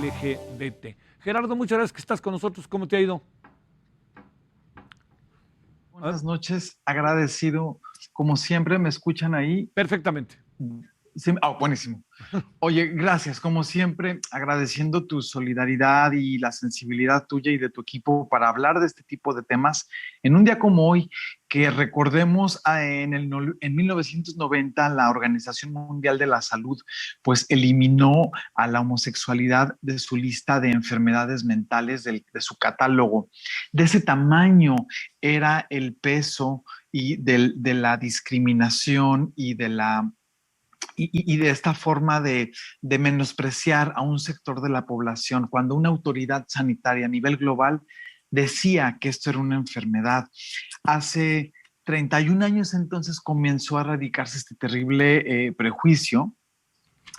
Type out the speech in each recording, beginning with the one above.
LGBT. Gerardo, muchas gracias que estás con nosotros. ¿Cómo te ha ido? Buenas noches, agradecido. Como siempre, ¿me escuchan ahí? Perfectamente. Sí, buenísimo. Oye, gracias, como siempre, agradeciendo tu solidaridad y la sensibilidad tuya y de tu equipo para hablar de este tipo de temas en un día como hoy, que recordemos en 1990 la Organización Mundial de la Salud pues eliminó a la homosexualidad de su lista de enfermedades mentales, de su catálogo. De ese tamaño era el peso de la discriminación y de esta forma de menospreciar a un sector de la población, cuando una autoridad sanitaria a nivel global decía que esto era una enfermedad. Hace 31 años entonces comenzó a radicarse este terrible prejuicio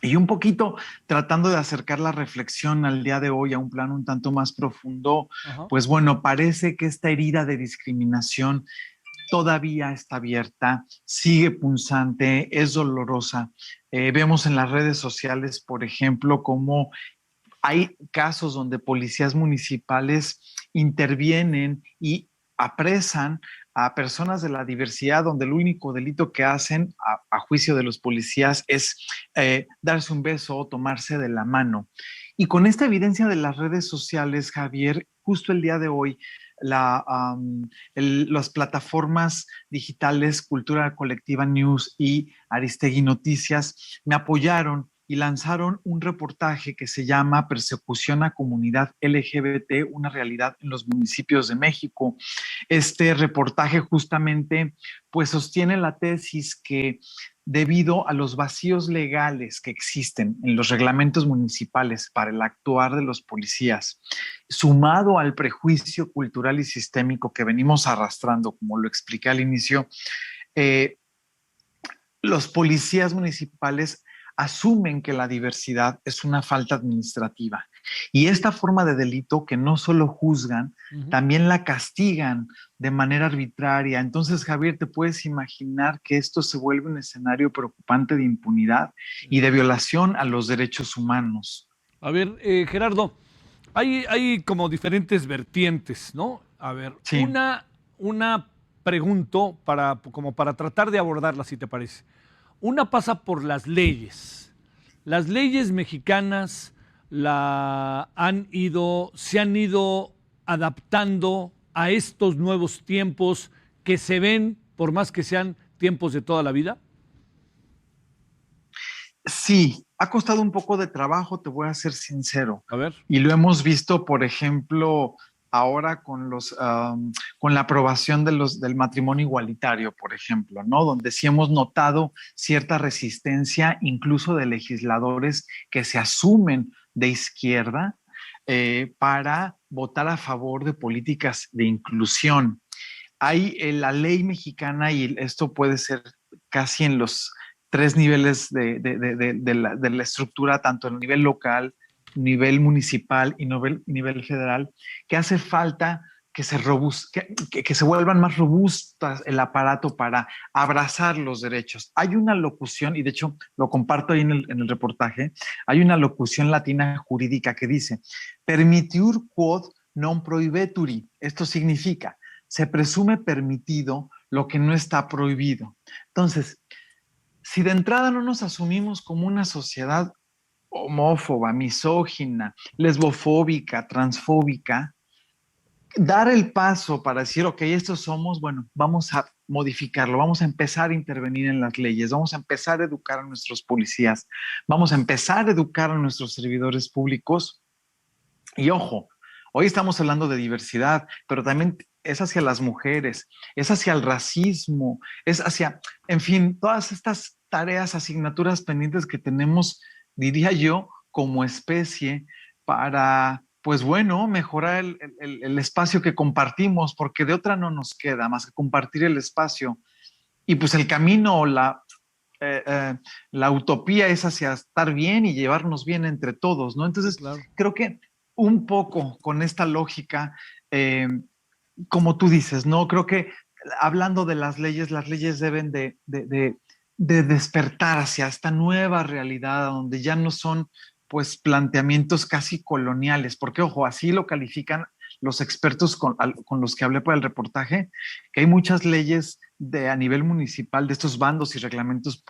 y un poquito tratando de acercar la reflexión al día de hoy a un plano un tanto más profundo, Ajá. pues bueno, parece que esta herida de discriminación todavía está abierta, sigue punzante, es dolorosa. Vemos en las redes sociales, por ejemplo, cómo hay casos donde policías municipales intervienen y apresan a personas de la diversidad, donde el único delito que hacen, a juicio de los policías, es darse un beso o tomarse de la mano. Y con esta evidencia de las redes sociales, Javier, justo el día de hoy, las plataformas digitales Cultura Colectiva News y Aristegui Noticias me apoyaron y lanzaron un reportaje que se llama Persecución a Comunidad LGBT, una realidad en los municipios de México. Este reportaje justamente pues sostiene la tesis que debido a los vacíos legales que existen en los reglamentos municipales para el actuar de los policías, sumado al prejuicio cultural y sistémico que venimos arrastrando, como lo expliqué al inicio, eh, los policías municipales asumen que la diversidad es una falta administrativa. Y esta forma de delito que no solo juzgan, también la castigan de manera arbitraria. Entonces, Javier, te puedes imaginar que esto se vuelve un escenario preocupante de impunidad y de violación a los derechos humanos. A ver, Gerardo, hay como diferentes vertientes, ¿no? A ver, Sí, una pregunto como para tratar de abordarla, si te parece. Una pasa por las leyes. Las leyes mexicanas se han ido adaptando a estos nuevos tiempos que se ven, por más que sean tiempos de toda la vida. sí, ha costado un poco de trabajo, te voy a ser sincero. A ver. Y lo hemos visto, por ejemplo, ahora con la aprobación del matrimonio igualitario, por ejemplo, ¿no? Donde sí hemos notado cierta resistencia, incluso de legisladores que se asumen de izquierda para votar a favor de políticas de inclusión. Hay la ley mexicana y esto puede ser casi en los tres niveles de la estructura, tanto en nivel local, nivel municipal y nivel federal, que hace falta que se vuelvan más robustas el aparato para abrazar los derechos. Hay una locución, y de hecho lo comparto ahí en el reportaje, hay una locución latina jurídica que dice, permitiur quod non prohibeturi. Esto significa, se presume permitido lo que no está prohibido. Entonces, si de entrada no nos asumimos como una sociedad homófoba, misógina, lesbofóbica, transfóbica, dar el paso para decir, ok, estos somos, bueno, vamos a modificarlo, vamos a empezar a intervenir en las leyes, vamos a empezar a educar a nuestros policías, vamos a empezar a educar a nuestros servidores públicos. Y ojo, hoy estamos hablando de diversidad, pero también es hacia las mujeres, es hacia el racismo, es hacia, en fin, todas estas tareas, asignaturas pendientes que tenemos, diría yo, como especie para, pues bueno, mejorar el espacio que compartimos, porque de otra no nos queda más que compartir el espacio. Y pues el camino o eh, eh, la utopía es hacia estar bien y llevarnos bien entre todos, ¿no? Sí, Entonces, claro. creo que un poco con esta lógica, eh, como tú dices, ¿no? Creo que hablando de las leyes deben de despertar hacia esta nueva realidad donde ya no son pues planteamientos casi coloniales, porque ojo, así lo califican los expertos con los que hablé para el reportaje, que hay muchas leyes a nivel municipal de estos bandos y reglamentos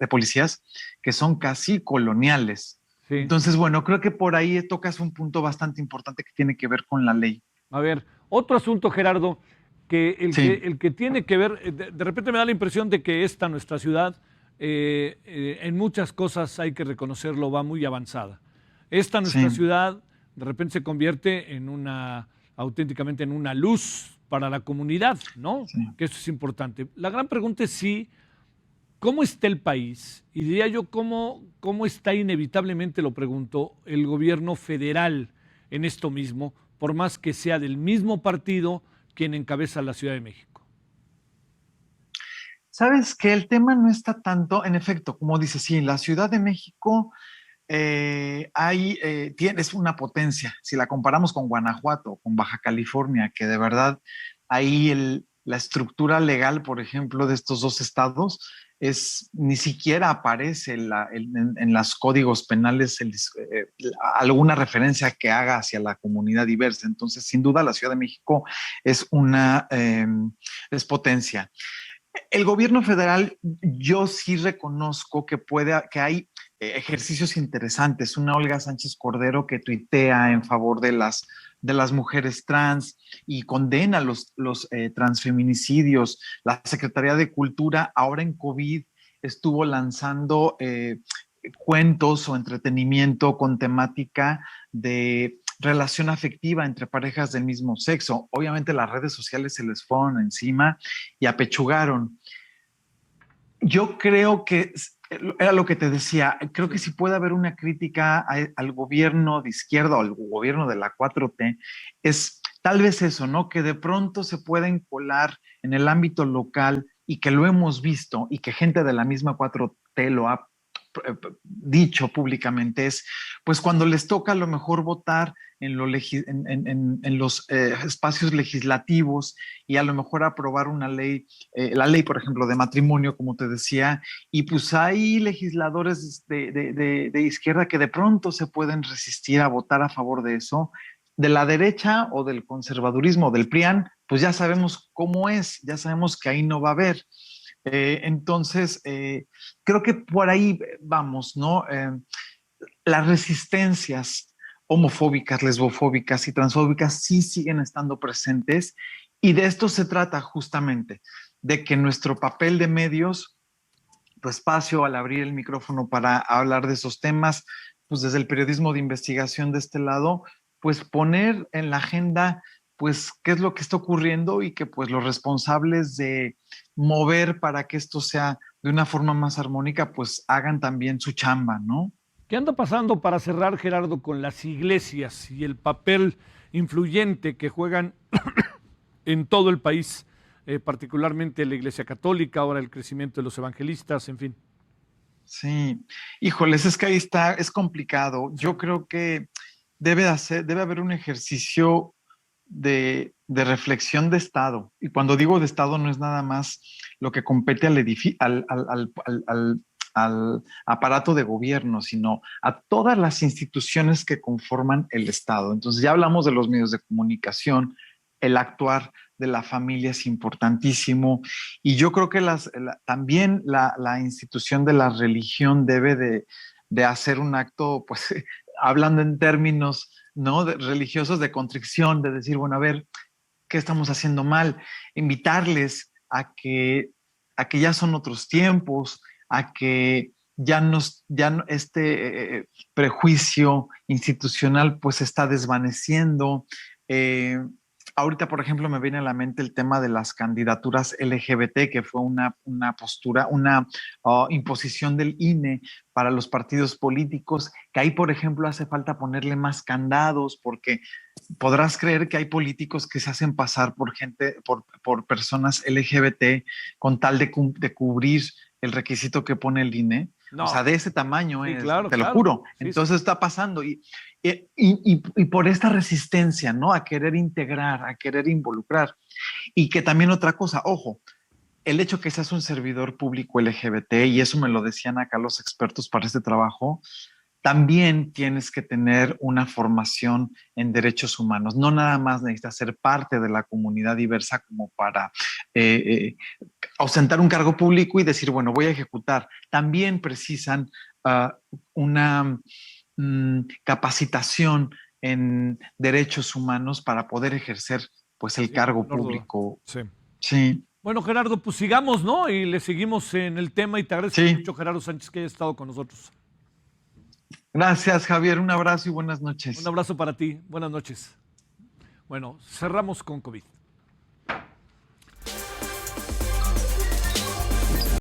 de policías que son casi coloniales. Sí. Entonces, bueno, creo que por ahí tocas un punto bastante importante que tiene que ver con la ley. A ver, otro asunto, Gerardo, que Sí, el que tiene que ver, de repente me da la impresión de que esta, nuestra ciudad, en muchas cosas hay que reconocerlo, va muy avanzada. Esta, nuestra sí, ciudad, de repente se convierte en una, auténticamente en una luz para la comunidad, ¿no? sí. Que eso es importante. La gran pregunta es si ¿cómo está el país? Y diría yo, ¿cómo está inevitablemente, lo pregunto, el gobierno federal en esto mismo, por más que sea del mismo partido quien encabeza la Ciudad de México? Sabes que el tema no está tanto, en efecto, como dices, sí, la Ciudad de México es una potencia. Si la comparamos con Guanajuato, con Baja California, que de verdad ahí la estructura legal, por ejemplo, de estos dos estados, ni siquiera aparece en los códigos penales alguna referencia que haga hacia la comunidad diversa. Entonces, sin duda, la Ciudad de México es es potencia. El gobierno federal, yo sí reconozco que hay ejercicios interesantes. Una Olga Sánchez Cordero que tuitea en favor de las mujeres trans y condena los transfeminicidios. La Secretaría de Cultura, ahora en COVID, estuvo lanzando cuentos o entretenimiento con temática de relación afectiva entre parejas del mismo sexo. Obviamente las redes sociales se les fueron encima y apechugaron. Yo creo que era lo que te decía, creo que Sí. si puede haber una crítica al gobierno de izquierda o al gobierno de la 4T, es tal vez eso, ¿no? Que de pronto se pueden colar en el ámbito local y que lo hemos visto y que gente de la misma 4T lo ha dicho públicamente, es pues cuando les toca a lo mejor votar en los espacios legislativos y a lo mejor aprobar una ley, la ley, por ejemplo, de matrimonio, como te decía, y pues hay legisladores de izquierda que de pronto se pueden resistir a votar a favor de eso. De la derecha o del conservadurismo, del PRIAN, pues ya sabemos cómo es, ya sabemos que ahí no va a haber. Entonces, creo que por ahí vamos, ¿no? Las resistencias homofóbicas, lesbofóbicas y transfóbicas sí siguen estando presentes y de esto se trata justamente, de que nuestro papel de medios, tu espacio al abrir el micrófono para hablar de esos temas, pues desde el periodismo de investigación de este lado, pues poner en la agenda pues qué es lo que está ocurriendo y que pues los responsables de mover para que esto sea de una forma más armónica, pues hagan también su chamba, ¿no? ¿Qué anda pasando para cerrar, Gerardo, con las iglesias y el papel influyente que juegan en todo el país, particularmente la Iglesia Católica, ahora el crecimiento de los evangelistas, en fin? Sí, híjoles, es que ahí está, es complicado. Sí. Yo creo que debe haber un ejercicio de reflexión de Estado. Y cuando digo de Estado no es nada más lo que compete al aparato de gobierno, sino a todas las instituciones que conforman el Estado. Entonces ya hablamos de los medios de comunicación, el actuar de la familia es importantísimo y yo creo que también la institución de la religión debe de hacer un acto, pues hablando en términos, ¿no? Religiosos de contrición, de decir, bueno, a ver, ¿qué estamos haciendo mal? Invitarles a que ya son otros tiempos, a que este prejuicio institucional pues se está desvaneciendo. Eh, Ahorita, por ejemplo, me viene a la mente el tema de las candidaturas LGBT, que fue una postura, una imposición del INE para los partidos políticos, que ahí, por ejemplo, hace falta ponerle más candados, porque podrás creer que hay políticos que se hacen pasar por por personas LGBT con tal de cubrir el requisito que pone el INE. O sea, No, de ese tamaño sí, es, claro, te lo claro. juro. Sí, sí. Entonces está pasando y por esta resistencia, ¿no? A querer integrar, a querer involucrar. Y que también otra cosa, ojo, el hecho que seas un servidor público LGBT, y eso me lo decían acá los expertos para este trabajo, también tienes que tener una formación en derechos humanos. No nada más necesitas ser parte de la comunidad diversa como para ostentar un cargo público y decir, bueno, voy a ejecutar. También precisan una capacitación en derechos humanos para poder ejercer pues el cargo público. Sí. Sí. Bueno, Gerardo, pues sigamos, ¿no? Y le seguimos en el tema y te agradezco mucho, Gerardo Sánchez, que haya estado con nosotros. Gracias, Javier. Un abrazo y buenas noches. Un abrazo para ti. Buenas noches. Bueno, cerramos con COVID.